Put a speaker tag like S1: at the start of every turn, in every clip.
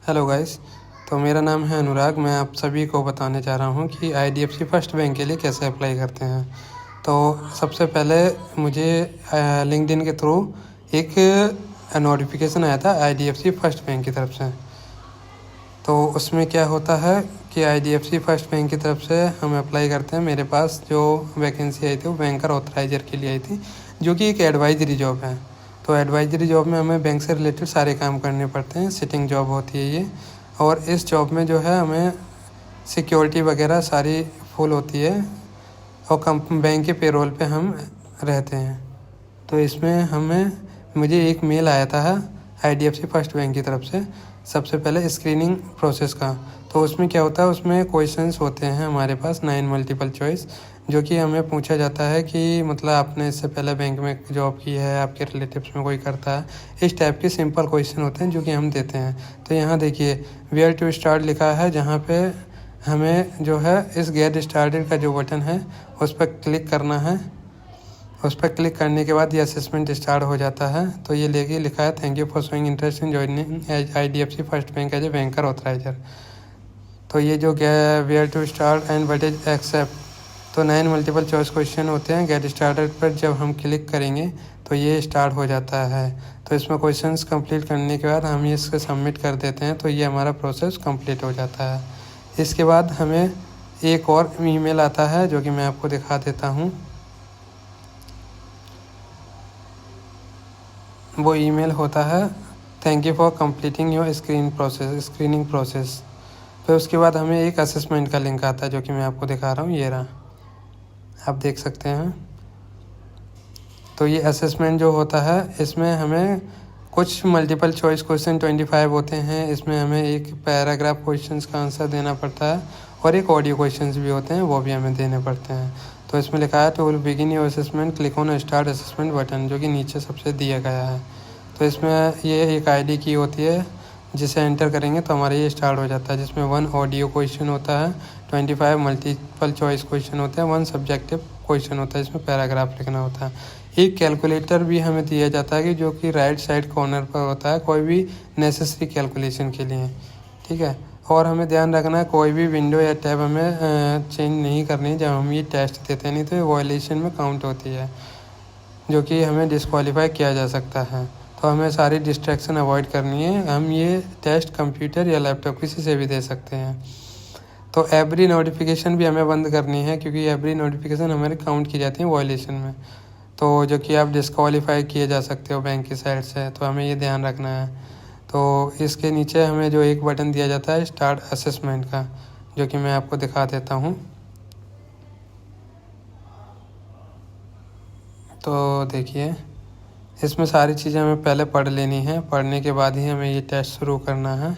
S1: Hello guys. तो मेरा नाम है अनुराग। मैं आप सभी को बताने जा रहा हूँ कि IDFC फर्स्ट बैंक के लिए कैसे अप्लाई करते हैं। तो सबसे पहले मुझे लिंक्डइन के थ्रू एक नोटिफिकेशन आया था IDFC फर्स्ट बैंक की तरफ से। तो उसमें क्या होता है कि IDFC फर्स्ट बैंक की तरफ से हम अप्लाई करते हैं। मेरे पास जो वैकेंसी आई थी वो बैंकर ऑथराइजर के लिए आई थी, जो कि एक एडवाइजरी जॉब है। तो एडवाइजरी जॉब में हमें बैंक से रिलेटेड सारे काम करने पड़ते हैं। सिटिंग जॉब होती है ये। और इस जॉब में जो है हमें सिक्योरिटी वगैरह सारी फुल होती है और बैंक के पेरोल पे हम रहते हैं। तो इसमें मुझे एक मेल आया था IDFC फर्स्ट बैंक की तरफ से, सबसे पहले स्क्रीनिंग प्रोसेस का। तो उसमें क्या होता है, उसमें क्वेश्चंस होते हैं हमारे पास 9 मल्टीपल चॉइस, जो कि हमें पूछा जाता है कि मतलब आपने इससे पहले बैंक में जॉब की है, आपके रिलेटिव्स में कोई करता है। इस टाइप के सिंपल क्वेश्चन होते हैं जो कि हम देते हैं। तो यहाँ देखिए वेयर टू स्टार्ट लिखा है, जहाँ पे हमें जो है इस गेट स्टार्टेड का जो बटन है उस पर क्लिक करना है। उस पर क्लिक करने के बाद ये असेसमेंट स्टार्ट हो जाता है। तो ये लेके लिखा है thank you for showing interest in joining IDFC first bank as a banker authoriser. तो ये जो where to start and what is expect, तो 9 मल्टीपल चॉइस क्वेश्चन होते हैं। गेट स्टार्टेड पर जब हम क्लिक करेंगे तो ये स्टार्ट हो जाता है। तो इसमें क्वेश्चंस कंप्लीट करने के बाद हम इसको सबमिट कर देते हैं, तो ये हमारा प्रोसेस कंप्लीट हो जाता है। इसके बाद हमें एक और ईमेल आता है जो कि मैं आपको दिखा देता हूँ। वो ईमेल होता है thank you for completing your screening process. फिर उसके बाद हमें एक असेसमेंट का लिंक आता है जो कि मैं आपको दिखा रहा हूँ, ये रहा, आप देख सकते हैं। तो ये असेसमेंट जो होता है इसमें हमें कुछ मल्टीपल चॉइस क्वेश्चन 25 होते हैं। इसमें हमें एक पैराग्राफ क्वेश्चंस का आंसर देना पड़ता है और एक ऑडियो क्वेश्चंस भी होते हैं, वो भी हमें देने पड़ते हैं। तो इसमें लिखा है to will begin your assessment click on start assessment button, जो कि नीचे सबसे दिया गया है। तो इसमें ये एक ID की होती है, जिसे एंटर करेंगे तो हमारा ये स्टार्ट हो जाता है, जिसमें 1 ऑडियो क्वेश्चन होता है, 25 मल्टीपल चॉइस क्वेश्चन होते हैं, 1 सब्जेक्टिव क्वेश्चन होता है, इसमें पैराग्राफ लिखना होता है। एक कैलकुलेटर भी हमें दिया जाता है कि जो कि राइट साइड कॉर्नर पर होता है कोई भी नेसेसरी कैलकुलेशन के लिए, ठीक है। और हमें ध्यान रखना है कोई भी विंडो या टैब हमें चेंज नहीं करनी जब हम ये टेस्ट देते हैं, नहीं तो ये वॉयलेशन में काउंट होती है, जो कि हमें डिस्क्वालीफाई किया जा सकता है। तो हमें सारी डिस्ट्रैक्शन अवॉइड करनी है। हम ये टेस्ट कंप्यूटर या लैपटॉप किसी से भी दे सकते हैं। तो एवरी नोटिफिकेशन भी हमें बंद करनी है, क्योंकि एवरी नोटिफिकेशन हमारे काउंट की जाती है वॉयलेशन में, तो जो कि आप डिस्क्वालीफाई किए जा सकते हो बैंक की साइड से। तो हमें ये ध्यान रखना है। तो इसके नीचे हमें जो एक बटन दिया जाता है स्टार्ट असेसमेंट का, जो कि मैं आपको दिखा देता हूँ। तो देखिए इसमें सारी चीज़ें हमें पहले पढ़ लेनी है, पढ़ने के बाद ही हमें ये टेस्ट शुरू करना है।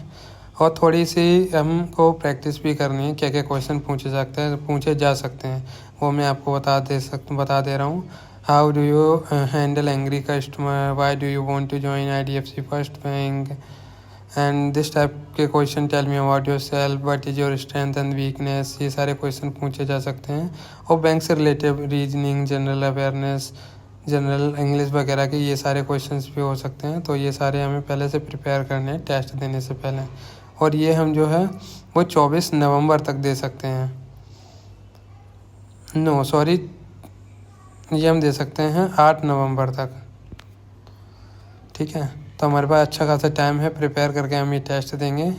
S1: और थोड़ी सी हमको प्रैक्टिस भी करनी है, क्या क्या क्वेश्चन पूछे जा सकते हैं, वो मैं आपको बता दे रहा हूँ। How do you handle angry customer, why do you want to join IDFC first bank and this type के question, tell me about yourself, what is your strength and weakness, ये सारे क्वेश्चन पूछे जा सकते हैं। और bank से related reasoning, general awareness, general English वगैरह के ये सारे क्वेश्चंस भी हो सकते हैं। तो ये सारे हमें पहले से प्रिपेयर करने हैं टेस्ट देने से पहले। और ये हम जो है वो 24 नवंबर तक दे सकते हैं। ये हम दे सकते हैं 8 नवंबर तक, ठीक है। तो हमारे पास अच्छा खासा टाइम है, प्रिपेयर करके हम ये टेस्ट देंगे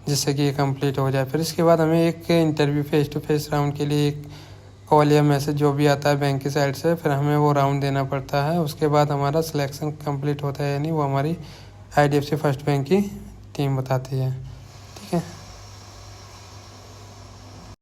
S1: जिससे कि ये कंप्लीट हो जाए। फिर इसके बाद हमें एक interview face to face round के लिए एक कॉल या मैसेज जो भी आता है बैंक की साइड से, फिर हमें वो राउंड देना पड़ता है। उसके बाद हमारा सिलेक्शन कंप्लीट होता है या नहीं, वो हमारी IDFC फर्स्ट बैंक की टीम बताती है, ठीक है।